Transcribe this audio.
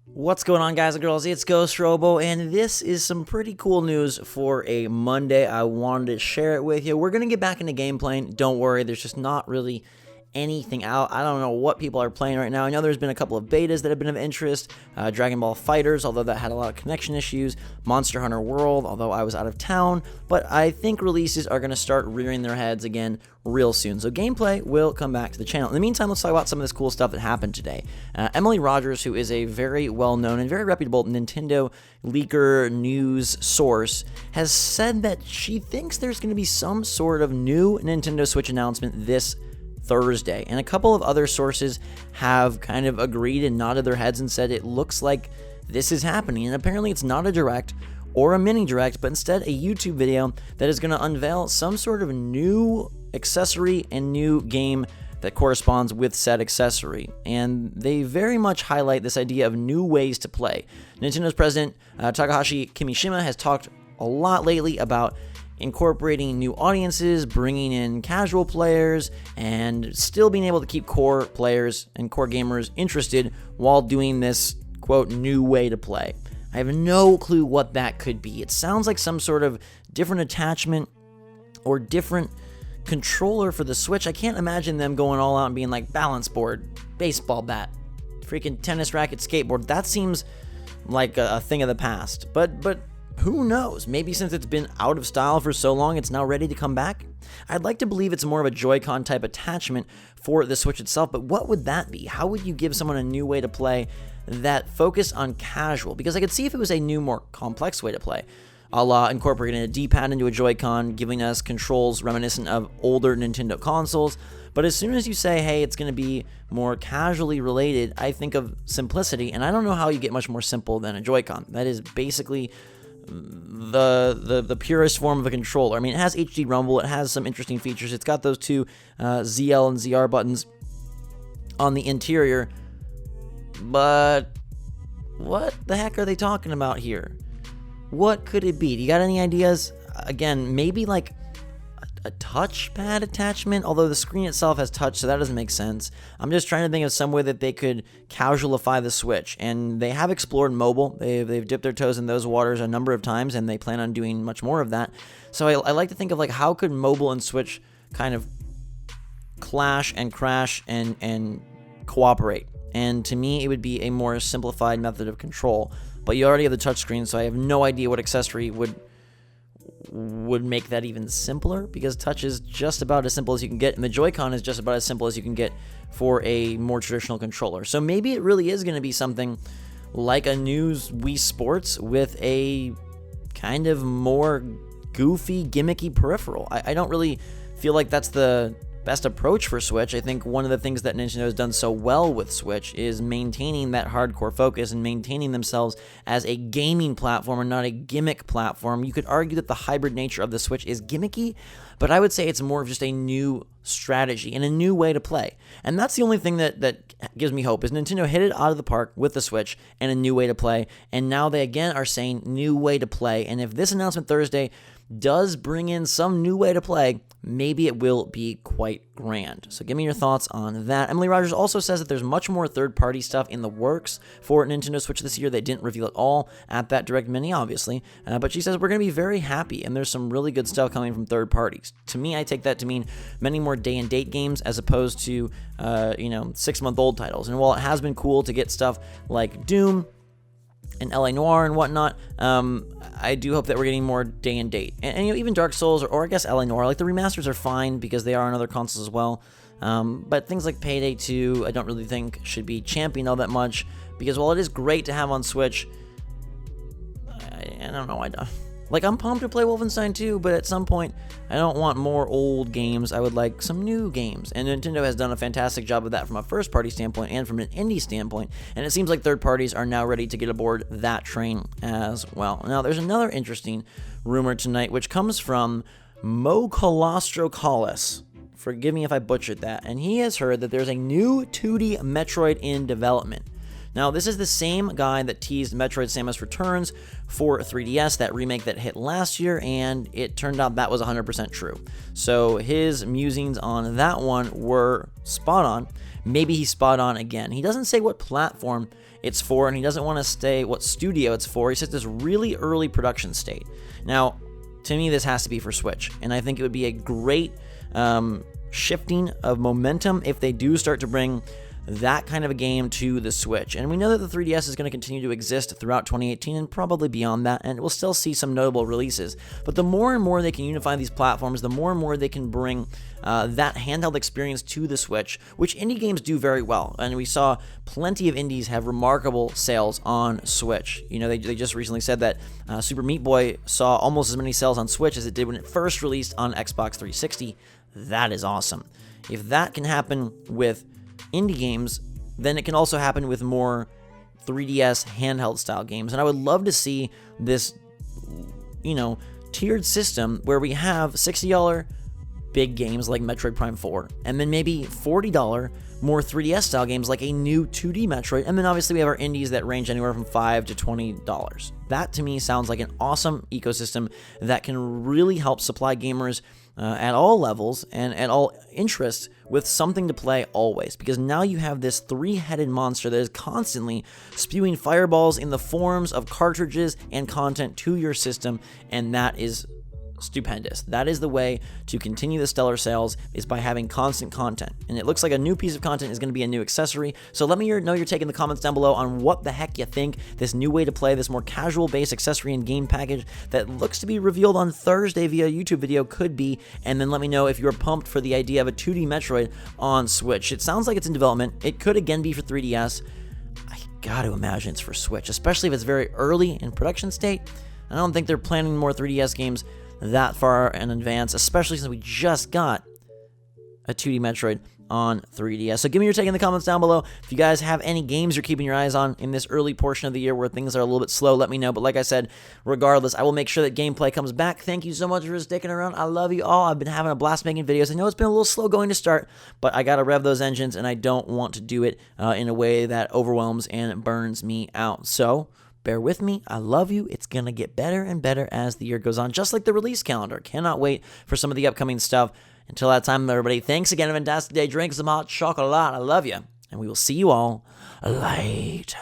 What's going on, guys and girls? It's Ghost Robo, and this is some pretty cool news for a Monday. I wanted to share it with you. We're going to get back into gameplay. Don't worry, there's just not really anything out. I don't know what people are playing right now. I know there's been a couple of betas that have been of interest. Dragon Ball FighterZ, although that had a lot of connection issues. Monster Hunter World, although I was out of town. But I think releases are going to start rearing their heads again real soon. So gameplay will come back to the channel. In the meantime, let's talk about some of this cool stuff that happened today. Emily Rogers, who is a very well-known and very reputable Nintendo leaker news source, has said that she thinks there's going to be some sort of new Nintendo Switch announcement this Thursday, and a couple of other sources have kind of agreed and nodded their heads and said it looks like this is happening. And apparently it's not a direct or a mini direct, but instead a YouTube video that is going to unveil some sort of new accessory and new game that corresponds with said accessory. And they very much highlight this idea of new ways to play. Nintendo's president Takahashi Kimishima has talked a lot lately about incorporating new audiences, bringing in casual players, and still being able to keep core players and core gamers interested while doing this, quote, new way to play. I have no clue what that could be. It sounds like some sort of different attachment or different controller for the Switch. I can't imagine them going all out and being like balance board, baseball bat, freaking tennis racket, skateboard. That seems like a thing of the past. But who knows? Maybe since it's been out of style for so long, it's now ready to come back? I'd like to believe it's more of a Joy-Con type attachment for the Switch itself, but what would that be? How would you give someone a new way to play that focused on casual? Because I could see if it was a new, more complex way to play, a la incorporating a D-pad into a Joy-Con, giving us controls reminiscent of older Nintendo consoles. But as soon as you say, hey, it's going to be more casually related, I think of simplicity, and I don't know how you get much more simple than a Joy-Con. That is basically the purest form of a controller. I mean, it has HD rumble, it has some interesting features, it's got those two ZL and ZR buttons on the interior, but what the heck are they talking about here? What could it be? Do you got any ideas? Again, maybe like a touchpad attachment, although the screen itself has touch, so that doesn't make sense. I'm just trying to think of some way that they could casualify the Switch, and they have explored mobile. They've dipped their toes in those waters a number of times, and they plan on doing much more of that. So I like to think of like, how could mobile and Switch kind of clash and crash and cooperate? And to me, it would be a more simplified method of control. But you already have the touchscreen, so I have no idea what accessory would make that even simpler, because touch is just about as simple as you can get, and the Joy-Con is just about as simple as you can get for a more traditional controller. So maybe it really is going to be something like a new Wii Sports with a kind of more goofy, gimmicky peripheral. I don't really feel like that's the best approach for Switch. I think one of the things that Nintendo has done so well with Switch is maintaining that hardcore focus and maintaining themselves as a gaming platform and not a gimmick platform. You could argue that the hybrid nature of the Switch is gimmicky, but I would say it's more of just a new strategy and a new way to play. And that's the only thing that gives me hope, is Nintendo hit it out of the park with the Switch and a new way to play, and now they again are saying new way to play. And if this announcement Thursday does bring in some new way to play, maybe it will be quite grand. So give me your thoughts on that. Emily Rogers also says that there's much more third-party stuff in the works for Nintendo Switch this year. They didn't reveal it all at that Direct Mini, obviously, but she says we're going to be very happy, and there's some really good stuff coming from third parties. To me, I take that to mean many more day-and-date games as opposed to 6-month-old titles. And while it has been cool to get stuff like Doom and LA Noire and whatnot, I do hope that we're getting more day and date. And even Dark Souls, or I guess LA Noire, like the remasters are fine because they are on other consoles as well. But things like Payday 2, I don't really think should be championed all that much, because while it is great to have on Switch, I don't know, I'm pumped to play Wolfenstein 2, but at some point, I don't want more old games. I would like some new games. And Nintendo has done a fantastic job of that from a first-party standpoint and from an indie standpoint. And it seems like third parties are now ready to get aboard that train as well. Now, there's another interesting rumor tonight, which comes from Mo Colostrocalis. Forgive me if I butchered that. And he has heard that there's a new 2D Metroid in development. Now, this is the same guy that teased Metroid Samus Returns for 3DS, that remake that hit last year, and it turned out that was 100% true. So his musings on that one were spot on. Maybe he's spot on again. He doesn't say what platform it's for, and he doesn't want to stay what studio it's for. He's at this really early production state. Now, to me, this has to be for Switch, and I think it would be a great shifting of momentum if they do start to bring that kind of a game to the Switch. And we know that the 3DS is going to continue to exist throughout 2018 and probably beyond that, and we'll still see some notable releases. But the more and more they can unify these platforms, the more and more they can bring that handheld experience to the Switch, which indie games do very well. And we saw plenty of indies have remarkable sales on Switch. You know, they just recently said that Super Meat Boy saw almost as many sales on Switch as it did when it first released on Xbox 360. That is awesome. If that can happen with indie games, then it can also happen with more 3DS handheld style games. And I would love to see this, tiered system where we have $60 big games like Metroid Prime 4, and then maybe $40 more 3DS style games like a new 2D Metroid, and then obviously we have our indies that range anywhere from $5 to $20. That to me sounds like an awesome ecosystem that can really help supply gamers at all levels and at all interests with something to play always, because now you have this three-headed monster that is constantly spewing fireballs in the forms of cartridges and content to your system, and that is stupendous. That is the way to continue the stellar sales, is by having constant content. And it looks like a new piece of content is going to be a new accessory. So let me know your take in the comments down below on what the heck you think this new way to play, this more casual based accessory and game package that looks to be revealed on Thursday via YouTube video could be. And then let me know if you're pumped for the idea of a 2D Metroid on Switch. It sounds like it's in development. It could again be for 3DS. I gotta imagine it's for Switch, especially if it's very early in production state. I don't think they're planning more 3DS games that far in advance, especially since we just got a 2D Metroid on 3DS. So give me your take in the comments down below. If you guys have any games you're keeping your eyes on in this early portion of the year where things are a little bit slow, let me know. But like I said, regardless, I will make sure that gameplay comes back. Thank you so much for sticking around. I love you all. I've been having a blast making videos. I know it's been a little slow going to start, but I gotta rev those engines, and I don't want to do it in a way that overwhelms and burns me out. So bear with me. I love you. It's going to get better and better as the year goes on, just like the release calendar. Cannot wait for some of the upcoming stuff. Until that time, everybody, thanks again. Have a fantastic day. Drink some hot chocolate. I love you. And we will see you all later.